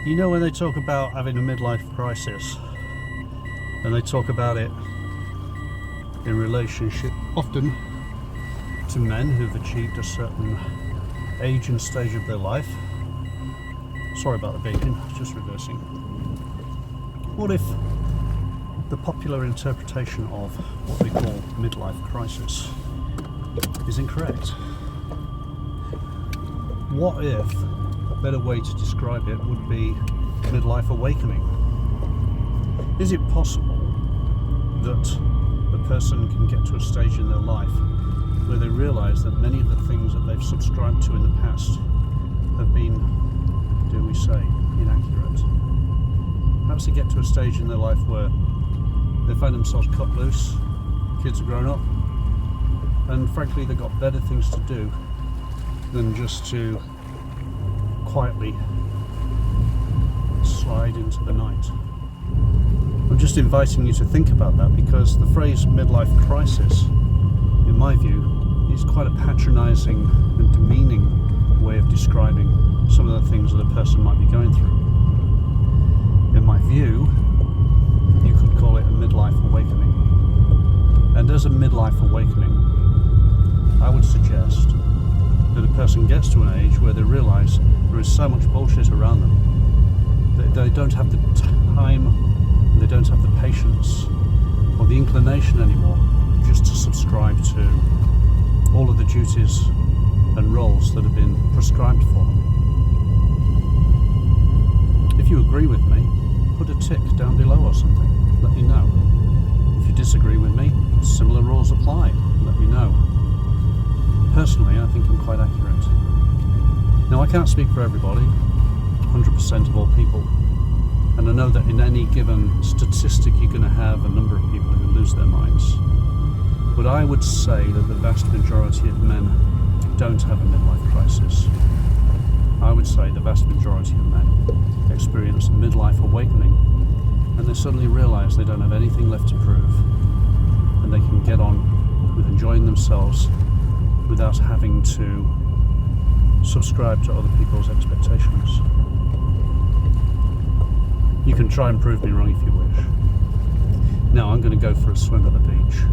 You know, when they talk about having a midlife crisis, and they talk about it in relationship often to men who've achieved a certain age and stage of their life. Sorry about the bacon, just reversing. What if the popular interpretation of what we call midlife crisis is incorrect? What if a better way to describe it would be midlife awakening? Is it possible that a person can get to a stage in their life where they realise that many of the things that they've subscribed to in the past have been, dare we say, inaccurate? Perhaps they get to a stage in their life where they find themselves cut loose, kids are grown up, and frankly they've got better things to do than just to quietly slide into the night. I'm just inviting you to think about that, because the phrase midlife crisis, in my view, is quite a patronising and demeaning way of describing some of the things that a person might be going through. In my view, you could call it a midlife awakening. And as a midlife awakening, I would suggest that a person gets to an age where they realise there is so much bullshit around them that they don't have the time, they don't have the patience or the inclination anymore just to subscribe to all of the duties and roles that have been prescribed for them. If you agree with me, put a tick down below or something, let me know. If you disagree with me, similar rules apply, let me know. Personally, I think I'm quite accurate. Now, I can't speak for everybody, 100% of all people, and I know that in any given statistic you're going to have a number of people who lose their minds. But I would say that the vast majority of men don't have a midlife crisis. I would say the vast majority of men experience a midlife awakening, and they suddenly realise they don't have anything left to prove, and they can get on with enjoying themselves without having to subscribe to other people's expectations. You can try and prove me wrong if you wish. Now I'm going to go for a swim at the beach.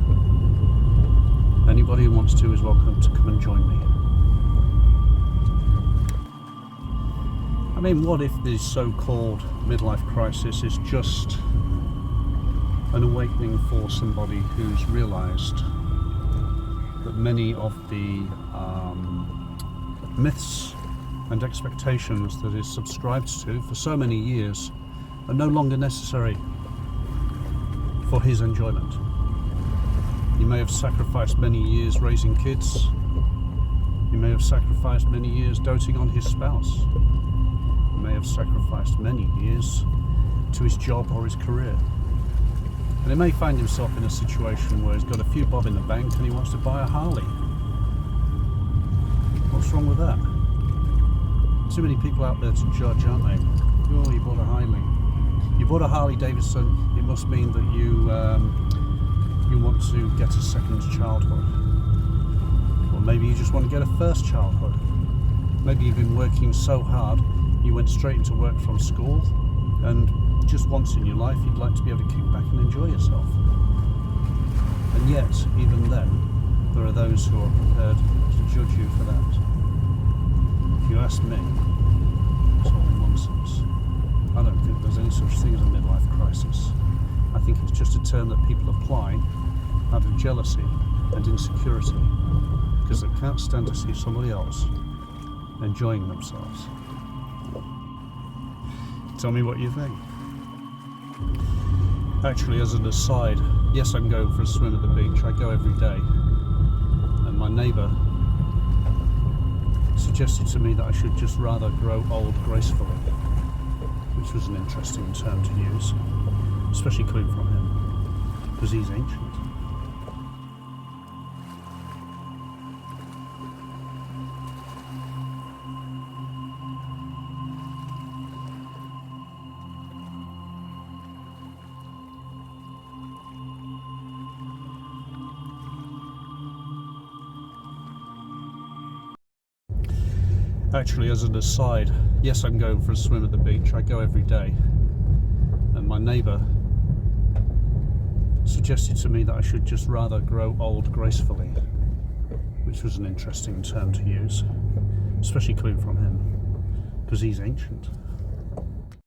Anybody who wants to is welcome to come and join me. I mean, what if this so-called midlife crisis is just an awakening for somebody who's realised that many of the myths and expectations that is subscribed to for so many years are no longer necessary for his enjoyment. He may have sacrificed many years raising kids. He may have sacrificed many years doting on his spouse. He may have sacrificed many years to his job or his career. And he may find himself in a situation where he's got a few bob in the bank and he wants to buy a Harley. What's wrong with that? Too many people out there to judge, aren't they? Oh, you bought a Harley. You bought a Harley Davidson, it must mean that you want to get a second childhood. Or maybe you just want to get a first childhood. Maybe you've been working so hard, you went straight into work from school, and just once in your life you'd like to be able to kick back and enjoy yourself. And yet, even then, there are those who are prepared to judge you for that. If you ask me, it's all nonsense. I don't think there's any such thing as a midlife crisis. I think it's just a term that people apply out of jealousy and insecurity because they can't stand to see somebody else enjoying themselves. Tell me what you think. Actually, as an aside, yes, I can go for a swim at the beach. I go every day. And my neighbour suggested to me that I should just rather grow old gracefully, which was an interesting term to use, especially coming from him, because he's ancient. Actually, as an aside, yes, I'm going for a swim at the beach. I go every day. And my neighbour suggested to me that I should just rather grow old gracefully, which was an interesting term to use, especially coming from him, because he's ancient.